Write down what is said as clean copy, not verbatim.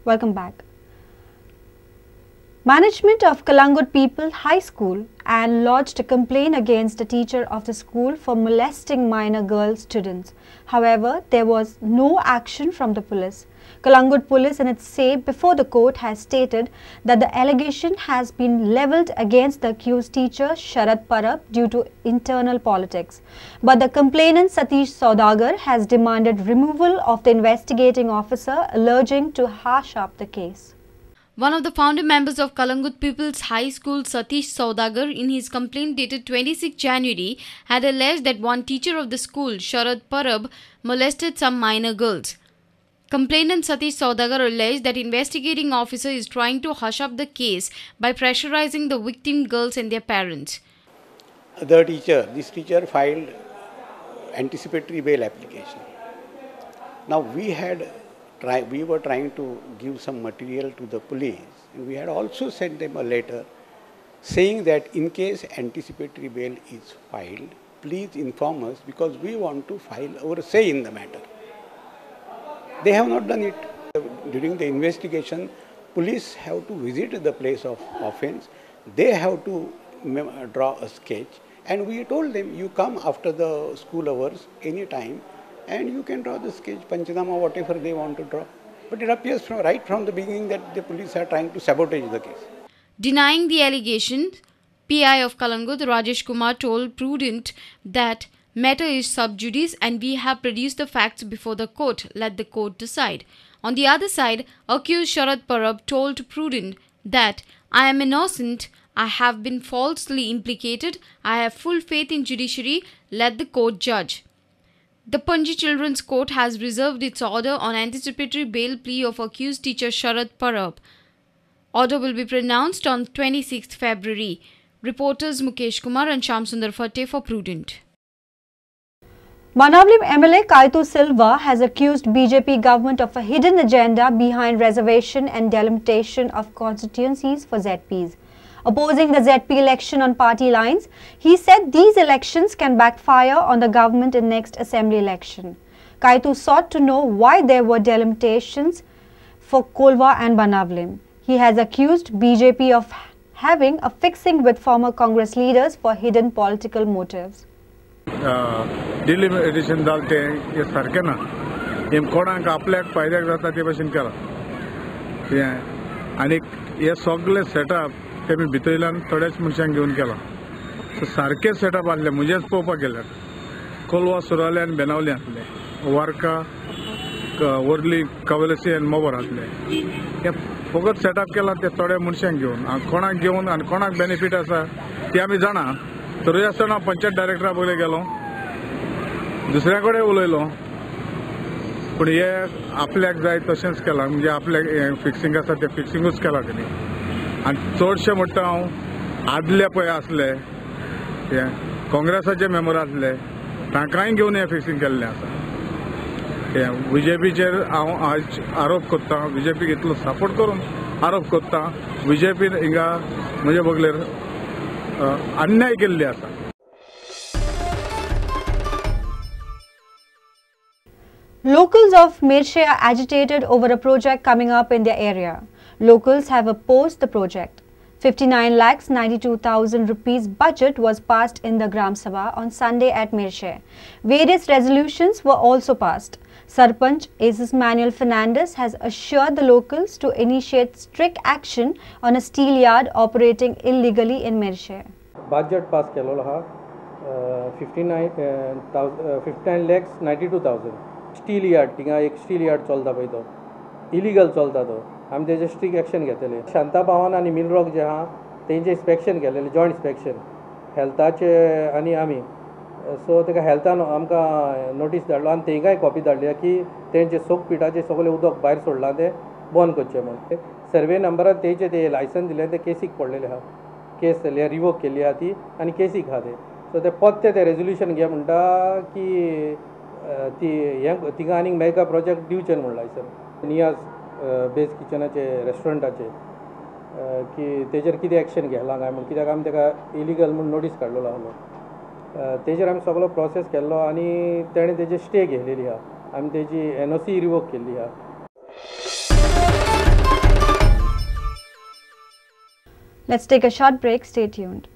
Welcome back. Management of Kalangut People High School and lodged a complaint against the teacher of the school for molesting minor girl students. However, there was no action from the police. Kalangut police in its say before the court has stated that the allegation has been levelled against the accused teacher Sharad Parab due to internal politics. But the complainant Satish Saudagar has demanded removal of the investigating officer, alleging to hush up the case. One of the founder members of Kalangut People's High School, Satish Saudagar, in his complaint dated 26 January, had alleged that one teacher of the school, Sharad Parab, molested some minor girls. Complainant Satish Saudagar alleged that investigating officer is trying to hush up the case by pressurizing the victim girls and their parents. This teacher filed anticipatory bail application. Now we were trying to give some material to the police, and we had also sent them a letter saying that in case anticipatory bail is filed, please inform us because we want to file our say in the matter. They have not done it. During the investigation, police have to visit the place of offence. They have to draw a sketch, and we told them, you come after the school hours any time and you can draw the sketch, Panchanama, whatever they want to draw. But it appears right from the beginning that the police are trying to sabotage the case. Denying the allegation, PI of Kalangut, Rajesh Kumar, told Prudent that matter is sub judice and we have produced the facts before the court. Let the court decide. On the other side, accused Sharad Parab told Prudent that I am innocent, I have been falsely implicated, I have full faith in judiciary, let the court judge. The Panji Children's Court has reserved its order on anticipatory bail plea of accused teacher Sharad Parab. Order will be pronounced on 26th February. Reporters Mukesh Kumar and Shamsundar Fateh for Prudent. Manavlim MLA Kaitu Silva has accused BJP government of a hidden agenda behind reservation and delimitation of constituencies for ZPs. Opposing the ZP election on party lines, he said these elections can backfire on the government in next assembly election. Kaitu sought to know why there were delimitations for Kolva and Manavlim. He has accused BJP of having a fixing with former Congress leaders for hidden political motives. Delimitation dalte ye sarke na em kodank आपल्याक फायद्याक जाता ते भशेन केला आनी हे सगळे setup ते मी भितरल्यान थोड्याच मनशांक घेवन केला सो सारके सेटअप आसले म्हजेच पळोवपाक गेल्यार कोलवा सुराले आनी बेनावले आसले वार्का वर्ली कवलसी आनी मोबर आसले हे फकत सेटअप केला ते थोड्या मनशांक घेवन कोणाक घेवन आनी कोणाक बेनिफीट आसा ते आमी जाणा तरी आसतना पंचायत डायरेक्टरा बगले गेलो दुसऱ्या कडेन उलयलो पूण हे आपल्याक जाय तशेंच केलां म्हणजे आपल्याक फिक्सिंग आसा ते फिक्सिंगूच केलां तेणी आनी चडशे म्हणटा हांव आदले पळय आसले हे काँग्रेसाचे मेंबर आसले तांकांय घेवन हें फिक्सिंग केल्लें आसा हे बीजेपीचेर हांव आज आरोप करतां बीजेपीक इतलो सपोर्ट करून आरोप करतां बीजेपीन हिंगा म्हजे बगलेर अन्याय केल्ली आसा. Locals of Merces are agitated over a project coming up in their area. Locals have opposed the project. 59 lakhs 92,000 rupees budget was passed in the GRAMSABHA on Sunday at Merces. Various resolutions were also passed. Sarpanch Asis Manuel Fernandez has assured the locals to initiate strict action on a steel yard operating illegally in Merces. Budget pass केलो हा 59 lakhs 92,000. Steel yard थिंगा एक steel yard चलता पळय तो illegal चलता तो आमी तेजे स्ट्रिक्ट एक्शन घेतले शांता भवन आनी मिल रॉक जे आहा तेंचे इन्स्पेक्शन केलेले जॉयंट इन्स्पेक्शन हेल्थाचे आनी आमी सो तेका हेल्थान आमकां नोटीस धाडलो आनी तेंकाय कॉपी धाडल्या की तेंचे सोकपिटाचे सगळे उदक भायर सोडलां ते बंद करचें म्हणून सर्वे नंबरान तेंचे ते लायसन दिलें ते केसीक पडलेले आहा केस रिवोक केल्ली आहा ती आनी केसीक आहा ते सो ते पत्ते ते रेजोल्युशन घे म्हणटा की ती हें तिका आनीक मेगा प्रोजेक्ट दिवचें म्हणून लायसन नियाज बेज किचनाचे रेस्टॉरंटाचे की तेजेर कितें एक्शन घेतलां काय म्हणून कित्याक आमी तेका इलिगल म्हणून नोटीस काडलेलो आहलो तेजेर आमी सगळो प्रोसेस केल्लो आनी तेणें तेजी स्टे घेतलेली आहा आमी तेजी NOC रिवोक केल्ली आहा. Let's take a short break. Stay tuned.